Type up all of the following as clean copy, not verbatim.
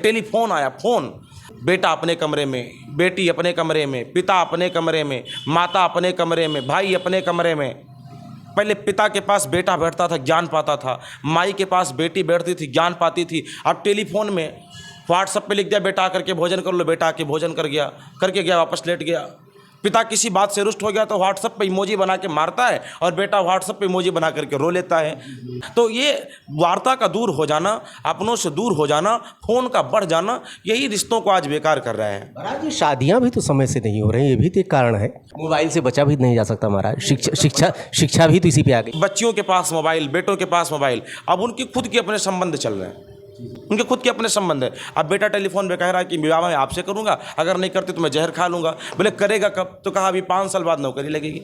Telephone आया, phone. बेटा अपने कमरे में, बेटी अपने कमरे में, पिता अपने कमरे में, माता अपने कमरे में, भाई अपने कमरे में। पहले पिता के पास बेटा बैठता था, ज्ञान पाता था। माई के पास बेटी बैठती थी, ज्ञान पाती थी। अब टेलीफोन में व्हाट्सएप पे लिख दिया, बेटा आकर के भोजन कर लो, बेटा आके भोजन करके गया, वापस लेट गया। पिता किसी बात से रुष्ट हो गया तो व्हाट्सएप पे इमोजी बना के मारता है और बेटा व्हाट्सएप पे इमोजी बना करके रो लेता है। तो ये वार्ता का दूर हो जाना, अपनों से दूर हो जाना, फ़ोन का बढ़ जाना, यही रिश्तों को आज बेकार कर रहा है। महाराज ये शादियाँ भी तो समय से नहीं हो रही, ये भी तो एक कारण है। मोबाइल से बचा भी नहीं जा सकता महाराज, शिक्षा भी तो इसी पे आ गई। बच्चियों के पास मोबाइल, बेटों के पास मोबाइल, अब उनकी खुद के अपने संबंध चल रहे हैं, उनके खुद के अपने संबंध है। अब बेटा टेलीफोन पे कह रहा है कि विवाह मैं आपसे करूंगा, अगर नहीं करते तो मैं जहर खा लूंगा। बोले करेगा कब? तो कहा अभी 5 साल बाद नौकरी लगेगी।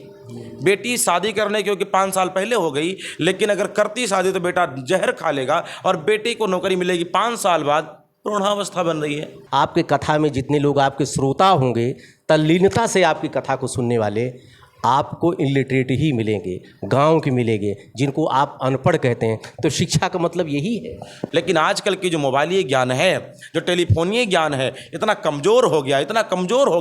बेटी शादी करने क्योंकि 5 साल पहले हो गई, लेकिन अगर करती शादी तो बेटा जहर खा लेगा और बेटी को नौकरी मिलेगी 5 साल बाद। प्रौढ़ावस्था बन रही है। आपके कथा में जितने लोग आपके श्रोता होंगे, तल्लीनता से आपकी कथा को सुनने वाले आपको इलिटरेट ही मिलेंगे, गांव के मिलेंगे, जिनको आप अनपढ़ कहते हैं। तो शिक्षा का मतलब यही है। लेकिन आजकल की जो मोबाइली ज्ञान है, जो टेलीफोनीय ज्ञान है, इतना कमज़ोर हो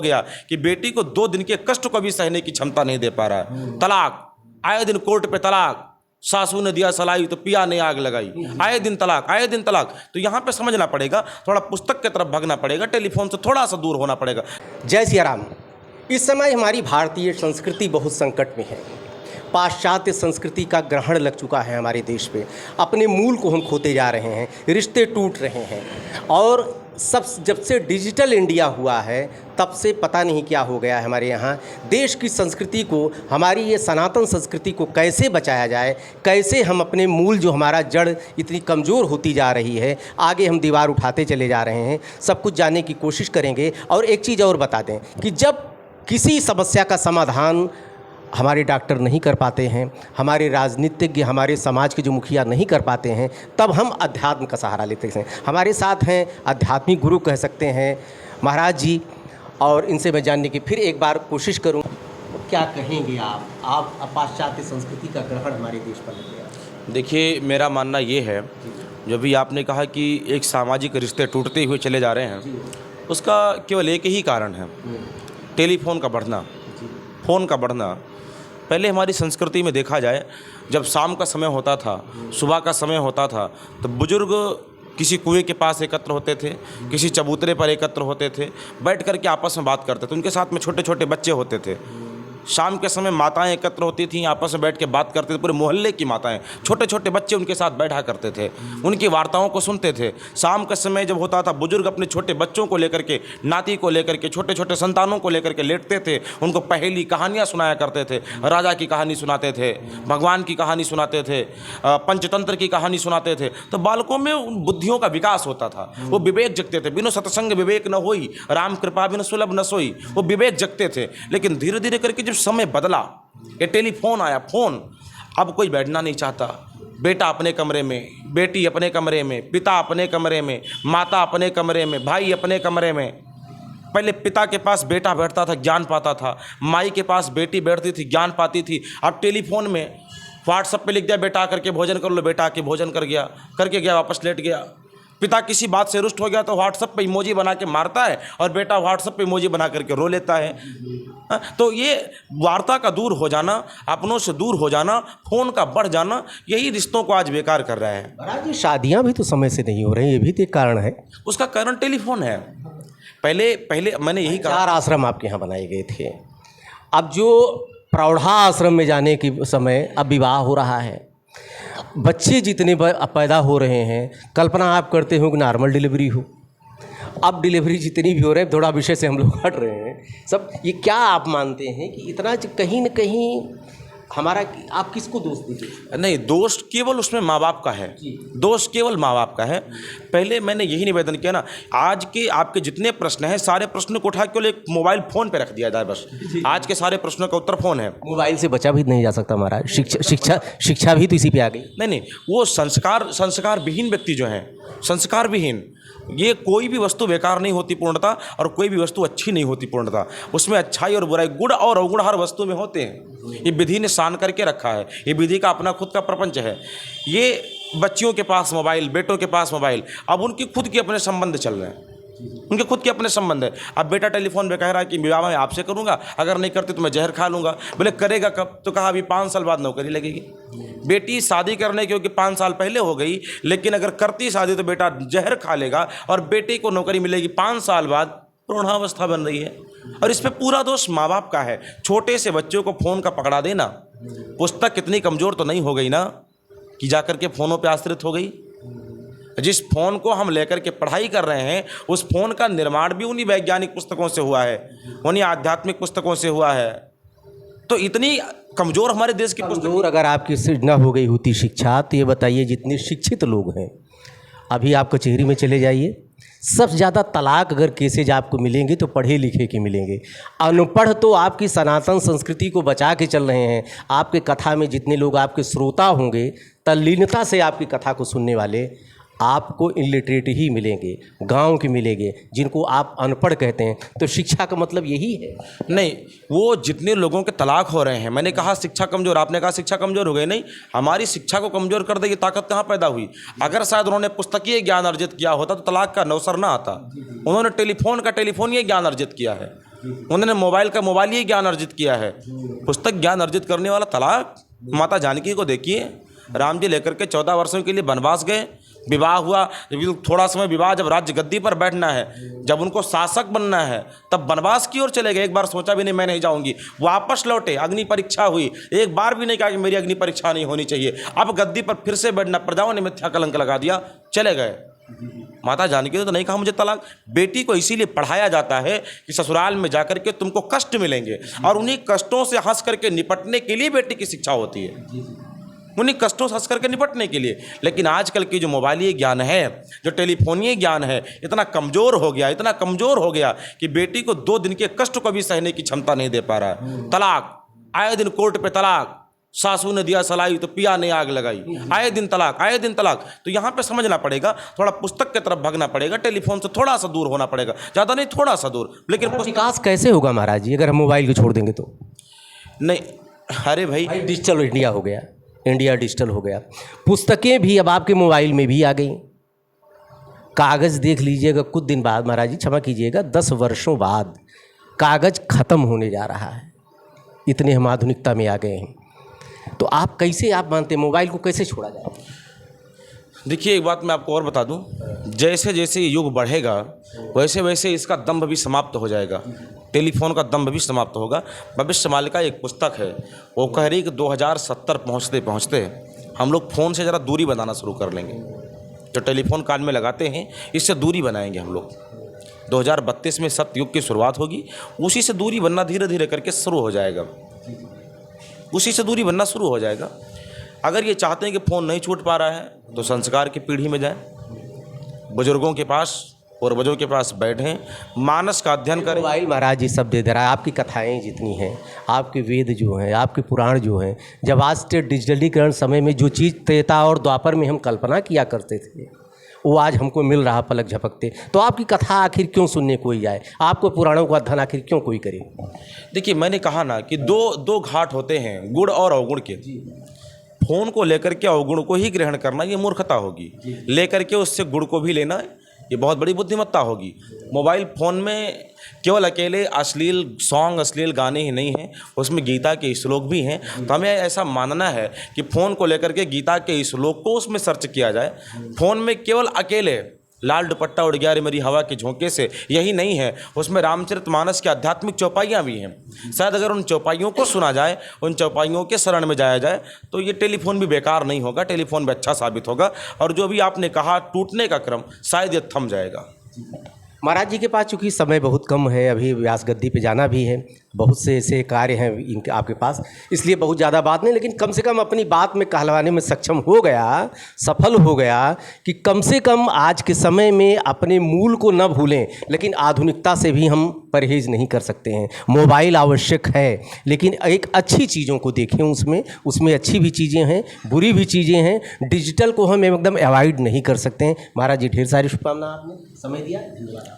गया कि बेटी को 2 दिन के कष्ट को भी सहने की क्षमता नहीं दे पा रहा है। तलाक, आए दिन कोर्ट पे तलाक, सासू ने दिया सलाई तो पिया ने आग लगाई, आए दिन तलाक। तो यहाँ पे समझना पड़ेगा, थोड़ा पुस्तक की तरफ भागना पड़ेगा, टेलीफोन से थोड़ा सा दूर होना पड़ेगा। जय सिया राम। इस समय हमारी भारतीय संस्कृति बहुत संकट में है। पाश्चात्य संस्कृति का ग्रहण लग चुका है हमारे देश पे। अपने मूल को हम खोते जा रहे हैं, रिश्ते टूट रहे हैं। और जब से डिजिटल इंडिया हुआ है तब से पता नहीं क्या हो गया है हमारे यहाँ। देश की संस्कृति को, हमारी ये सनातन संस्कृति को कैसे बचाया जाए, कैसे हम अपने मूल, जो हमारा जड़ इतनी कमज़ोर होती जा रही है, आगे हम दीवार उठाते चले जा रहे हैं, सब कुछ जानने की कोशिश करेंगे। और एक चीज़ और बता दें कि जब किसी समस्या का समाधान हमारे डॉक्टर नहीं कर पाते हैं, हमारे राजनीतिज्ञ, हमारे समाज के जो मुखिया नहीं कर पाते हैं, तब हम अध्यात्म का सहारा लेते हैं। हमारे साथ हैं आध्यात्मिक गुरु कह सकते हैं महाराज जी, और इनसे मैं जानने की फिर एक बार कोशिश करूं। क्या कहेंगे आप पाश्चात्य संस्कृति का ग्रहण हमारे देश पर लग गया? देखिए, मेरा मानना ये है, जो भी आपने कहा कि एक सामाजिक रिश्ते टूटते हुए चले जा रहे हैं, उसका केवल एक ही कारण है, टेलीफोन का बढ़ना, फ़ोन का बढ़ना। पहले हमारी संस्कृति में देखा जाए, जब शाम का समय होता था, सुबह का समय होता था, तो बुजुर्ग किसी कुएं के पास एकत्र होते थे, किसी चबूतरे पर एकत्र होते थे, बैठ कर के आपस में बात करते थे। उनके साथ में छोटे छोटे बच्चे होते थे। शाम के समय माताएं एकत्र होती थीं, आपस में बैठ के बात करते थे। पूरे मोहल्ले की माताएं, छोटे छोटे बच्चे उनके साथ बैठा करते थे, उनकी वार्ताओं को सुनते थे। शाम का समय जब होता था, बुजुर्ग अपने छोटे बच्चों को लेकर के, नाती को लेकर के, छोटे छोटे संतानों को लेकर के लेटते थे, उनको पहेली कहानियाँ सुनाया करते थे। राजा की कहानी सुनाते थे, भगवान की कहानी सुनाते थे, पंचतंत्र की कहानी सुनाते थे। तो बालकों में उन बुद्धियों का विकास होता था, वो विवेक जगते थे। बिनु सत्संग विवेक न होई, राम कृपा बिनु सुलभ न सोई। वो विवेक जगते थे। लेकिन धीरे धीरे करके समय बदला, ये टेलीफोन आया, फ़ोन, अब कोई बैठना नहीं चाहता। बेटा अपने कमरे में, बेटी अपने कमरे में, पिता अपने कमरे में, माता अपने कमरे में, भाई अपने कमरे में। पहले पिता के पास बेटा बैठता था, ज्ञान पाता था। माई के पास बेटी बैठती थी, ज्ञान पाती थी। अब टेलीफोन में व्हाट्सएप पे लिख दिया, बेटा आकर के भोजन कर लो, बेटा आके भोजन करके गया, वापस लेट गया। पिता किसी बात से रुष्ट हो गया तो व्हाट्सएप पे इमोजी बना के मारता है और बेटा व्हाट्सएप पे इमोजी बना करके रो लेता है। तो ये वार्ता का दूर हो जाना, अपनों से दूर हो जाना, फ़ोन का बढ़ जाना, यही रिश्तों को आज बेकार कर रहा है। महाराज ये शादियाँ भी तो समय से नहीं हो रही, ये भी तो एक कारण है। उसका कारण टेलीफोन है। पहले मैंने यही कहा, 4 आश्रम आपके यहाँ बनाए गए थे। अब जो प्रौढ़ा आश्रम में जाने के समय अब विवाह हो रहा है, बच्चे जितने पैदा हो रहे हैं, कल्पना आप करते हो कि नॉर्मल डिलीवरी हो। अब डिलीवरी जितनी भी हो रही है, थोड़ा विषय से हम लोग हट रहे हैं सब, ये क्या आप मानते हैं कि इतना कहीं न कहीं हमारा, आप किसको दोष दीजिए? नहीं, दोष केवल उसमें माँ बाप का है, दोष केवल माँ बाप का है। पहले मैंने यही निवेदन किया ना, आज के आपके जितने प्रश्न हैं, सारे प्रश्नों को उठा केवल एक मोबाइल फ़ोन पे रख दिया जाए बस। आज के सारे प्रश्नों का उत्तर फ़ोन है। मोबाइल से बचा भी नहीं जा सकता महाराज, शिक्षा भी तो इसी पे आ गई। नहीं, वो संस्कार विहीन व्यक्ति जो हैं, संस्कार विहीन, ये कोई भी वस्तु बेकार नहीं होती पूर्णता, और कोई भी वस्तु अच्छी नहीं होती पूर्णता। उसमें अच्छाई और बुराई, गुण और अवगुण हर वस्तु में होते हैं। ये विधि ने सान करके रखा है, ये विधि का अपना खुद का प्रपंच है। ये बच्चियों के पास मोबाइल, बेटों के पास मोबाइल। अब उनकी खुद के अपने संबंध चल रहे हैं, उनके खुद के अपने संबंध है। अब बेटा टेलीफोन पे कह रहा है कि विवाह मैं आपसे करूंगा, अगर नहीं करते तो मैं जहर खा लूंगा। बोले करेगा कब? तो कहा अभी 5 साल बाद नौकरी लगेगी। बेटी शादी करने क्योंकि 5 साल पहले हो गई, लेकिन अगर करती शादी तो बेटा जहर खा लेगा और बेटी को नौकरी मिलेगी 5 साल बाद। प्रौढ़ावस्था बन रही है और इस पे पूरा दोष माँ बाप का है। छोटे से बच्चों को फ़ोन का पकड़ा देना। पुस्तक कितनी कमज़ोर तो नहीं हो गई ना कि जाकर के फ़ोनों पे आश्रित हो गई। जिस फ़ोन को हम लेकर के पढ़ाई कर रहे हैं, उस फ़ोन का निर्माण भी उन्हीं वैज्ञानिक पुस्तकों से हुआ है, उन्हीं आध्यात्मिक पुस्तकों से हुआ है। तो इतनी कमज़ोर हमारे देश की पुस्तक। कमज़ोर अगर आपकी से न हो गई होती शिक्षा, तो ये बताइए जितने शिक्षित लोग हैं, अभी आप कचहरी में चले जाइए, सबसे ज़्यादा तलाक अगर केसेज आपको मिलेंगे तो पढ़े लिखे के मिलेंगे। अनपढ़ तो आपकी सनातन संस्कृति को बचा के चल रहे हैं। आपके कथा में जितने लोग आपके श्रोता होंगे, तल्लीनता से आपकी कथा को सुनने वाले, आपको इलिटरेट ही मिलेंगे, गांव के मिलेंगे, जिनको आप अनपढ़ कहते हैं। तो शिक्षा का मतलब यही है। नहीं, वो जितने लोगों के तलाक हो रहे हैं, मैंने कहा शिक्षा कमज़ोर, आपने कहा शिक्षा कमज़ोर हो गई। नहीं, हमारी शिक्षा को कमज़ोर कर देगी ताकत कहाँ पैदा हुई? अगर शायद उन्होंने पुस्तकीय ज्ञान अर्जित किया होता तो तलाक का नवसर ना आता। उन्होंने टेलीफोन ज्ञान अर्जित किया है, उन्होंने मोबाइल का मोबाइल ज्ञान अर्जित किया है। पुस्तक ज्ञान अर्जित करने वाला तलाक। माता जानकी को देखिए, राम जी लेकर के 14 वर्षों के लिए वनवास गए, विवाह हुआ, थोड़ा समय विवाह, जब राज्य गद्दी पर बैठना है, जब उनको शासक बनना है, तब वनवास की ओर चले गए। एक बार सोचा भी नहीं मैं नहीं जाऊंगी, वापस लौटे, अग्नि परीक्षा हुई, एक बार भी नहीं कहा कि मेरी अग्नि परीक्षा नहीं होनी चाहिए। अब गद्दी पर फिर से बैठना, प्रजाओं ने मिथ्या कलंक लगा दिया, चले गए। माता जानकी ने तो नहीं कहा मुझे तलाक। बेटी को इसीलिए पढ़ाया जाता है कि ससुराल में जाकर के तुमको कष्ट मिलेंगे, और उन्हीं कष्टों से हंस करके निपटने के लिए बेटी की शिक्षा होती है, उन्हीं कष्टों से हंस करके निपटने के लिए। लेकिन आजकल की जो मोबाइली ज्ञान है, जो टेलीफोनीय ज्ञान है, इतना कमज़ोर हो गया, इतना कमज़ोर हो गया कि बेटी को 2 दिन के कष्ट को भी सहने की क्षमता नहीं दे पा रहा है। तलाक, आए दिन कोर्ट पे तलाक, सासू ने दिया सलाई तो पिया ने आग लगाई, आए दिन तलाक, आए दिन तलाक। तो यहाँ पे समझना पड़ेगा, थोड़ा पुस्तक की तरफ भागना पड़ेगा, टेलीफोन से थोड़ा सा दूर होना पड़ेगा, ज़्यादा नहीं, थोड़ा सा दूर। लेकिन विकास कैसे होगा महाराज जी अगर हम मोबाइल को छोड़ देंगे तो? नहीं, अरे भाई, डिजिटल इंडिया हो गया, इंडिया डिजिटल हो गया, पुस्तकें भी अब आपके मोबाइल में भी आ गई। कागज़ देख लीजिएगा, कुछ दिन बाद, महाराज जी क्षमा कीजिएगा, 10 वर्षों बाद कागज़ ख़त्म होने जा रहा है, इतने हम आधुनिकता में आ गए हैं। तो आप कैसे, आप मानते हैं मोबाइल को कैसे छोड़ा जाए? देखिए, एक बात मैं आपको और बता दूं, जैसे जैसे ये युग बढ़ेगा वैसे वैसे इसका दंभ भी समाप्त हो जाएगा, टेलीफोन का दंभ भी समाप्त होगा। भविष्य मालिका एक पुस्तक है, वो कह रही कि 2070 पहुँचते पहुँचते हम लोग फ़ोन से ज़रा दूरी बनाना शुरू कर लेंगे। जो टेलीफोन कान में लगाते हैं, इससे दूरी बनाएंगे हम लोग। 2032 में सतयुग की शुरुआत होगी, उसी से दूरी बनना धीरे धीरे करके शुरू हो जाएगा, उसी से दूरी बनना शुरू हो जाएगा। अगर ये चाहते हैं कि फ़ोन नहीं छूट पा रहा है तो संस्कार की पीढ़ी में जाएं, बुजुर्गों के पास और बच्चों के पास बैठें, मानस का अध्ययन करें। मोबाइल महाराज जी सब दे दे रहा है। आपकी कथाएं जितनी हैं, आपके वेद जो हैं, आपके पुराण जो हैं, जब आज के डिजिटलीकरण समय में जो चीज़ त्रेता और द्वापर में हम कल्पना किया करते थे, वो आज हमको मिल रहा पलक झपकते। तो आपकी कथा आखिर क्यों सुनने कोई जाए? आपको पुराणों का अध्ययन आखिर क्यों कोई करे? देखिए, मैंने कहा ना कि दो घाट होते हैं, गुण और अवगुण के। फ़ोन को लेकर के अवगुण को ही ग्रहण करना ये मूर्खता होगी, लेकर के उससे गुण को भी लेना ये बहुत बड़ी बुद्धिमत्ता होगी। मोबाइल फ़ोन में केवल अकेले अश्लील सॉन्ग, अश्लील गाने ही नहीं हैं, उसमें गीता के श्लोक भी हैं। तो हमें ऐसा मानना है कि फ़ोन को लेकर के गीता के श्लोक को उसमें सर्च किया जाए। फ़ोन में केवल अकेले लाल दुपट्टा उड़ गया रे मेरी हवा के झोंके से यही नहीं है, उसमें रामचरितमानस की आध्यात्मिक चौपाइयाँ भी हैं। शायद अगर उन चौपाइयों को सुना जाए, उन चौपाइयों के शरण में जाया जाए, तो ये टेलीफोन भी बेकार नहीं होगा, टेलीफोन भी अच्छा साबित होगा, और जो भी आपने कहा टूटने का क्रम शायद ये थम जाएगा। महाराज जी के पास चूँकि समय बहुत कम है, अभी व्यास गद्दी पे जाना भी है, बहुत से ऐसे कार्य हैं इनके आपके पास, इसलिए बहुत ज़्यादा बात नहीं, लेकिन कम से कम अपनी बात में कहलवाने में सक्षम हो गया, सफल हो गया कि कम से कम आज के समय में अपने मूल को न भूलें। लेकिन आधुनिकता से भी हम परहेज नहीं कर सकते हैं। मोबाइल आवश्यक है, लेकिन एक अच्छी चीज़ों को देखें, उसमें अच्छी भी चीज़ें हैं, बुरी भी चीज़ें हैं। डिजिटल को हम एकदम अवॉइड नहीं कर सकते हैं। महाराज जी ढेर सारी शुभकामनाएं, आपने समय दिया,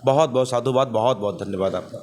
बहुत बहुत साधुवाद, बहुत बहुत धन्यवाद आपका।